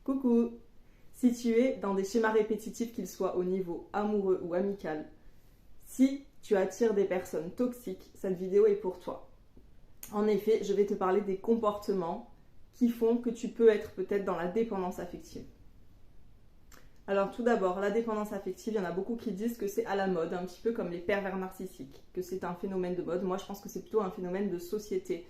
Coucou! Si tu es dans des schémas répétitifs, qu'ils soient au niveau amoureux ou amical, si tu attires des personnes toxiques, cette vidéo est pour toi. En effet, je vais te parler des comportements qui font que tu peux être peut-être dans la dépendance affective. Alors tout d'abord, la dépendance affective, il y en a beaucoup qui disent que c'est à la mode, un petit peu comme les pervers narcissiques, que c'est un phénomène de mode. Moi, je pense que c'est plutôt un phénomène de société.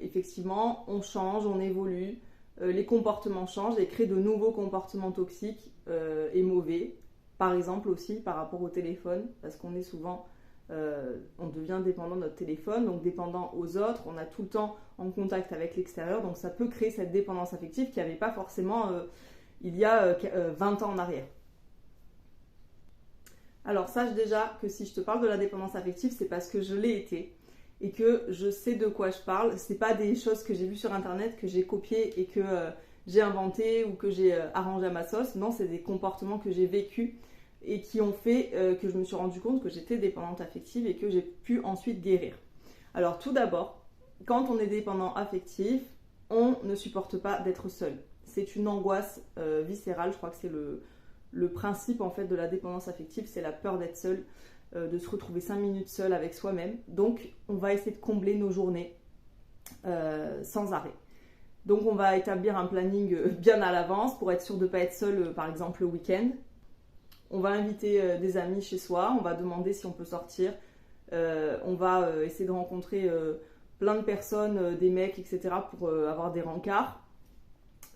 Effectivement, on change, on évolue, les comportements changent et créent de nouveaux comportements toxiques et mauvais. Par exemple aussi par rapport au téléphone, parce qu'on est souvent, on devient dépendant de notre téléphone, donc dépendant aux autres, on a tout le temps en contact avec l'extérieur, donc ça peut créer cette dépendance affective qu'il n'y avait pas forcément il y a 20 ans en arrière. Alors sache déjà que si je te parle de la dépendance affective, c'est parce que je l'ai été et que je sais de quoi je parle. C'est pas des choses que j'ai vues sur internet, que j'ai copiées et que j'ai inventées ou que j'ai arrangé à ma sauce. Non, c'est des comportements que j'ai vécus et qui ont fait que je me suis rendu compte que j'étais dépendante affective et que j'ai pu ensuite guérir. Alors tout d'abord, quand on est dépendant affectif, on ne supporte pas d'être seul. C'est une angoisse viscérale, je crois que c'est le principe en fait de la dépendance affective, c'est la peur d'être seul, de se retrouver 5 minutes seul avec soi-même. Donc on va essayer de combler nos journées sans arrêt. Donc on va établir un planning bien à l'avance pour être sûr de ne pas être seul par exemple le week-end. On va inviter des amis chez soi, on va demander si on peut sortir, on va essayer de rencontrer plein de personnes, des mecs, etc. pour avoir des rencarts,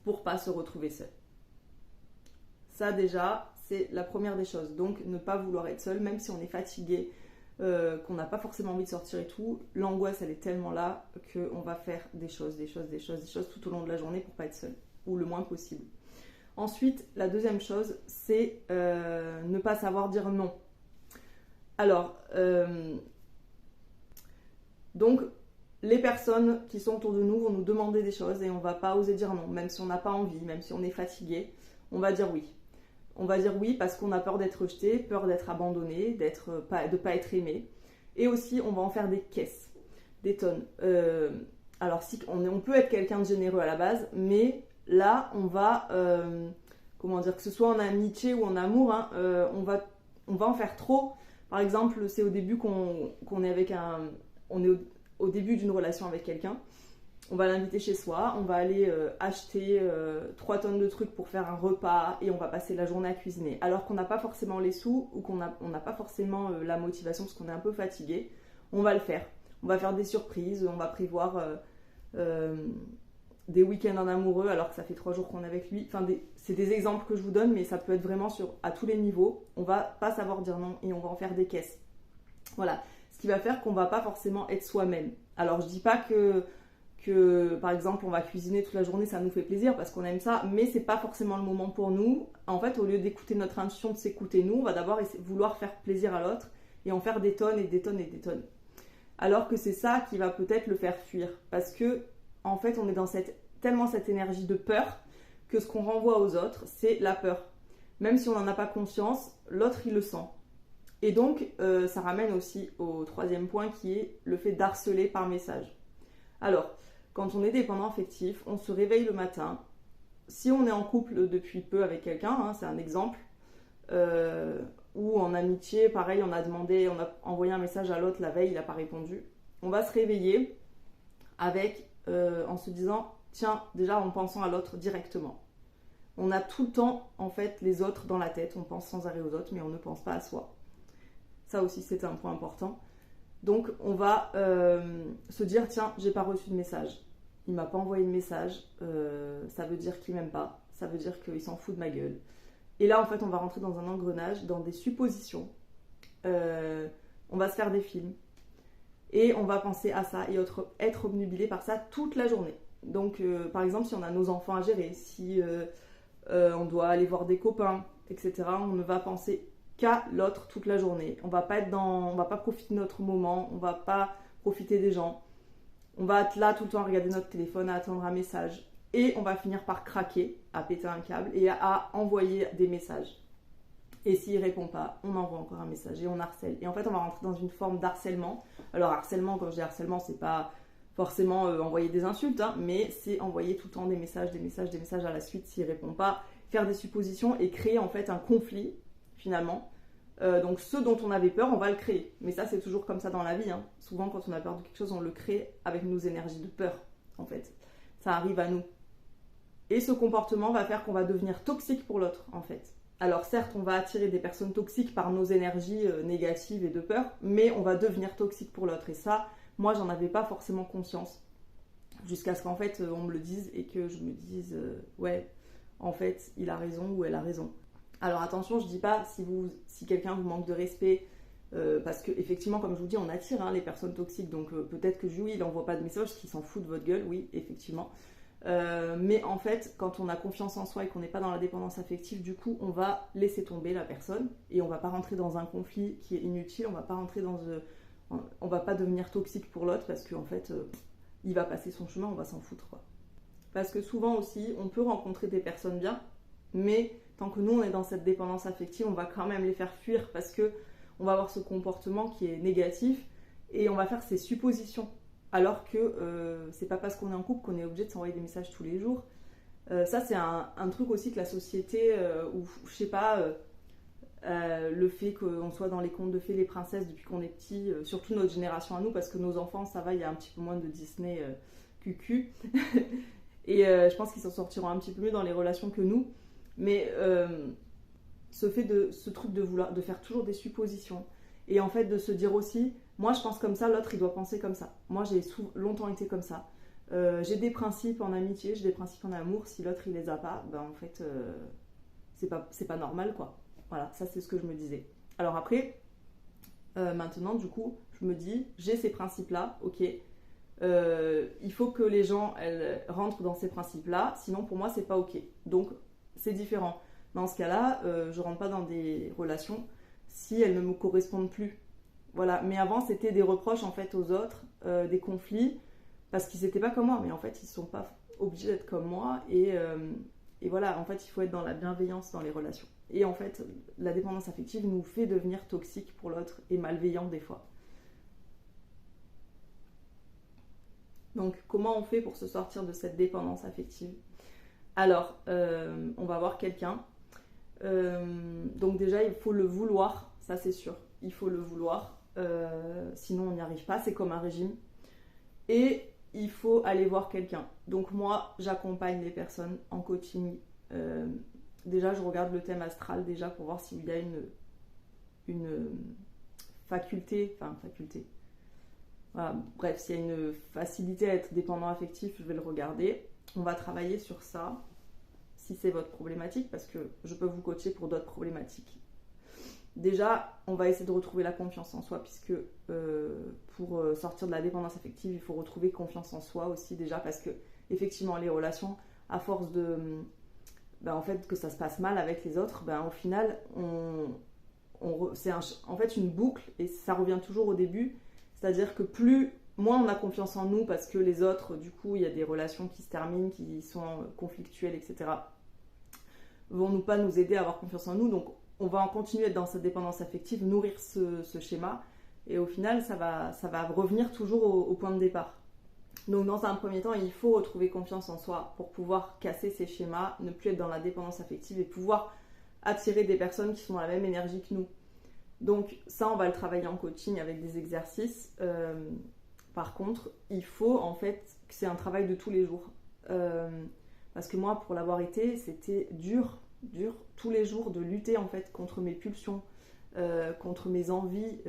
pour pas se retrouver seul. Ça déjà, c'est la première des choses. Donc ne pas vouloir être seul, même si on est fatigué, qu'on n'a pas forcément envie de sortir et tout, l'angoisse elle est tellement là qu'on va faire des choses tout au long de la journée pour pas être seul, ou le moins possible. Ensuite, la deuxième chose, c'est ne pas savoir dire non. Alors, donc, les personnes qui sont autour de nous vont nous demander des choses et on va pas oser dire non, même si on n'a pas envie, même si on est fatigué, on va dire oui. On va dire oui parce qu'on a peur d'être rejeté, peur d'être abandonné, de pas être aimé. Et aussi, on va en faire des caisses, des tonnes. Alors, si on peut être quelqu'un de généreux à la base, mais là, on va, comment dire, que ce soit en amitié ou en amour, hein, on va en faire trop. Par exemple, c'est au début qu'on est avec on est au début d'une relation avec quelqu'un. On va l'inviter chez soi, on va aller acheter 3 tonnes de trucs pour faire un repas et on va passer la journée à cuisiner. Alors qu'on n'a pas forcément les sous ou qu'on n'a pas forcément la motivation parce qu'on est un peu fatigué, on va le faire. On va faire des surprises, on va prévoir des week-ends en amoureux alors que ça fait 3 jours qu'on est avec lui. Enfin, c'est des exemples que je vous donne, mais ça peut être vraiment à tous les niveaux. On va pas savoir dire non et on va en faire des caisses. Voilà. Ce qui va faire qu'on va pas forcément être soi-même. Alors je dis pas que par exemple on va cuisiner toute la journée, ça nous fait plaisir parce qu'on aime ça, mais c'est pas forcément le moment pour nous. En fait, au lieu d'écouter notre intuition, de s'écouter nous, on va d'abord vouloir faire plaisir à l'autre et en faire des tonnes et des tonnes et des tonnes. Alors que c'est ça qui va peut-être le faire fuir parce que en fait on est dans tellement cette énergie de peur que ce qu'on renvoie aux autres c'est la peur. Même si on n'en a pas conscience, l'autre il le sent. Et donc, ça ramène aussi au troisième point qui est le fait d'harceler par message. Alors, quand on est dépendant affectif, on se réveille le matin. Si on est en couple depuis peu avec quelqu'un, hein, c'est un exemple, ou en amitié, pareil, on a envoyé un message à l'autre la veille, il n'a pas répondu. On va se réveiller en se disant, tiens, déjà en pensant à l'autre directement. On a tout le temps, en fait, les autres dans la tête. On pense sans arrêt aux autres, mais on ne pense pas à soi. Ça aussi, c'est un point important. Donc, on va se dire, tiens, j'ai pas reçu de message. Il m'a pas envoyé de message. Ça veut dire qu'il m'aime pas. Ça veut dire qu'il s'en fout de ma gueule. Et là, en fait, on va rentrer dans un engrenage, dans des suppositions. On va se faire des films. Et on va penser à ça et être obnubilé par ça toute la journée. Donc, par exemple, si on a nos enfants à gérer, si on doit aller voir des copains, etc., on ne va penser qu'à l'autre toute la journée. On va pas profiter de notre moment, on va pas profiter des gens. On va être là tout le temps à regarder notre téléphone, à attendre un message. Et on va finir par craquer, à péter un câble et à envoyer des messages. Et s'il répond pas, on envoie encore un message et on harcèle. Et en fait, on va rentrer dans une forme d'harcèlement. Alors, harcèlement, quand je dis harcèlement, c'est pas forcément envoyer des insultes, hein, mais c'est envoyer tout le temps des messages à la suite s'il répond pas, faire des suppositions et créer en fait un conflit finalement. Donc ce dont on avait peur, on va le créer. Mais ça, c'est toujours comme ça dans la vie, hein. Souvent, quand on a peur de quelque chose, on le crée avec nos énergies de peur, en fait. Ça arrive à nous. Et ce comportement va faire qu'on va devenir toxique pour l'autre, en fait. Alors certes, on va attirer des personnes toxiques par nos énergies négatives et de peur, mais on va devenir toxique pour l'autre. Et ça, moi, j'en avais pas forcément conscience. Jusqu'à ce qu'en fait, on me le dise et que je me dise, ouais, en fait, il a raison ou elle a raison. Alors attention, je dis pas si quelqu'un vous manque de respect, parce que effectivement, comme je vous dis, on attire les personnes toxiques, donc peut-être que oui, il n'envoie pas de message, qu'il s'en fout de votre gueule, oui, effectivement. Mais en fait, quand on a confiance en soi et qu'on n'est pas dans la dépendance affective, du coup, on va laisser tomber la personne et on va pas rentrer dans un conflit qui est inutile, on va pas rentrer on va pas devenir toxique pour l'autre parce qu'en fait, il va passer son chemin, on va s'en foutre, quoi. Parce que souvent aussi, on peut rencontrer des personnes bien, mais tant que nous on est dans cette dépendance affective, on va quand même les faire fuir parce que on va avoir ce comportement qui est négatif et on va faire ces suppositions. Alors que c'est pas parce qu'on est en couple qu'on est obligé de s'envoyer des messages tous les jours. Ça c'est un truc aussi que la société, ou je sais pas, le fait qu'on soit dans les contes de fées, les princesses depuis qu'on est petit, surtout notre génération à nous, parce que nos enfants, ça va, il y a un petit peu moins de Disney cucu. Et je pense qu'ils s'en sortiront un petit peu mieux dans les relations que nous. Mais ce truc de faire toujours des suppositions et en fait de se dire aussi, moi je pense comme ça, l'autre il doit penser comme ça. Moi j'ai longtemps été comme ça. J'ai des principes en amitié, j'ai des principes en amour. Si l'autre il les a pas, ben en fait c'est pas normal, quoi. Voilà, ça c'est ce que je me disais. Alors après, maintenant du coup, je me dis, j'ai ces principes-là, ok. Il faut que les gens rentrent dans ces principes-là, sinon pour moi c'est pas ok. Donc c'est différent. Dans ce cas-là, je rentre pas dans des relations si elles ne me correspondent plus. Voilà. Mais avant c'était des reproches en fait aux autres, des conflits, parce qu'ils n'étaient pas comme moi. Mais en fait ils sont pas obligés d'être comme moi et voilà. En fait il faut être dans la bienveillance dans les relations. Et en fait la dépendance affective nous fait devenir toxiques pour l'autre et malveillants des fois. Donc, comment on fait pour se sortir de cette dépendance affective ? Alors, on va voir quelqu'un. Donc déjà, il faut le vouloir, ça c'est sûr. Il faut le vouloir, sinon on n'y arrive pas. C'est comme un régime. Et il faut aller voir quelqu'un. Donc moi, j'accompagne les personnes en coaching. Déjà, je regarde le thème astral déjà pour voir s'il y a une faculté. Voilà, bref, s'il y a une facilité à être dépendant affectif, je vais le regarder. On va travailler sur ça, si c'est votre problématique, parce que je peux vous coacher pour d'autres problématiques. Déjà, on va essayer de retrouver la confiance en soi, puisque pour sortir de la dépendance affective, il faut retrouver confiance en soi aussi déjà, parce que effectivement, les relations, à force de, en fait, que ça se passe mal avec les autres, au final, c'est en fait une boucle, et ça revient toujours au début. C'est-à-dire que moins on a confiance en nous parce que les autres, du coup, il y a des relations qui se terminent, qui sont conflictuelles, etc., vont pas nous aider à avoir confiance en nous. Donc, on va en continuer à être dans cette dépendance affective, nourrir ce schéma. Et au final, ça va revenir toujours au point de départ. Donc, dans un premier temps, il faut retrouver confiance en soi pour pouvoir casser ces schémas, ne plus être dans la dépendance affective et pouvoir attirer des personnes qui sont dans la même énergie que nous. Donc ça, on va le travailler en coaching avec des exercices. Par contre, il faut en fait que c'est un travail de tous les jours. Parce que moi, pour l'avoir été, c'était dur, tous les jours de lutter en fait contre mes pulsions, contre mes envies,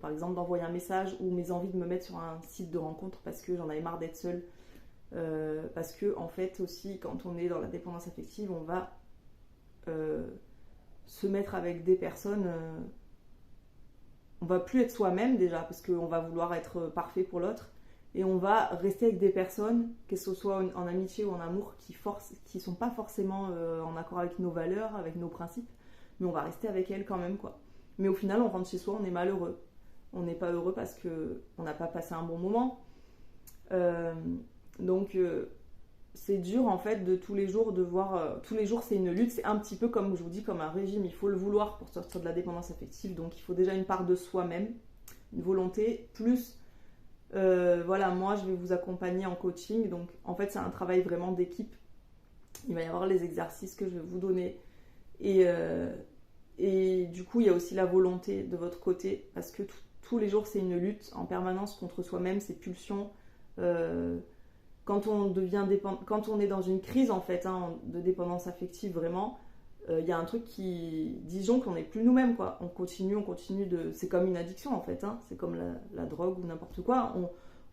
par exemple d'envoyer un message ou mes envies de me mettre sur un site de rencontre parce que j'en avais marre d'être seule. Parce que en fait aussi, quand on est dans la dépendance affective, on va se mettre avec des personnes... on va plus être soi-même déjà parce qu'on va vouloir être parfait pour l'autre et on va rester avec des personnes, que ce soit en amitié ou en amour, qui sont pas forcément en accord avec nos valeurs, avec nos principes, mais on va rester avec elles quand même, quoi. Mais au final, on rentre chez soi, on est malheureux. On n'est pas heureux parce qu'on n'a pas passé un bon moment. Donc c'est dur en fait de tous les jours de voir, tous les jours c'est une lutte, c'est un petit peu comme je vous dis, comme un régime, il faut le vouloir pour sortir de la dépendance affective, donc il faut déjà une part de soi-même, une volonté, plus Voilà, moi je vais vous accompagner en coaching. Donc en fait c'est un travail vraiment d'équipe. Il va y avoir les exercices que je vais vous donner. Et du coup il y a aussi la volonté de votre côté. Parce que tous les jours c'est une lutte en permanence contre soi-même, ses pulsions. Quand on est dans une crise en fait, hein, de dépendance affective vraiment, il y a un truc qui disons qu'on n'est plus nous-mêmes quoi. On continue c'est comme une addiction en fait, hein. C'est comme la drogue ou n'importe quoi.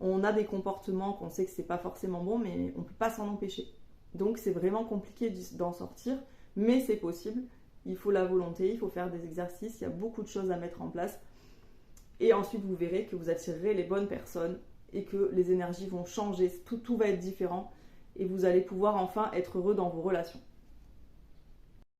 On a des comportements qu'on sait que c'est pas forcément bon, mais on peut pas s'en empêcher. Donc c'est vraiment compliqué d'en sortir, mais c'est possible. Il faut la volonté, il faut faire des exercices, il y a beaucoup de choses à mettre en place. Et ensuite vous verrez que vous attirerez les bonnes personnes et que les énergies vont changer, tout va être différent et vous allez pouvoir enfin être heureux dans vos relations.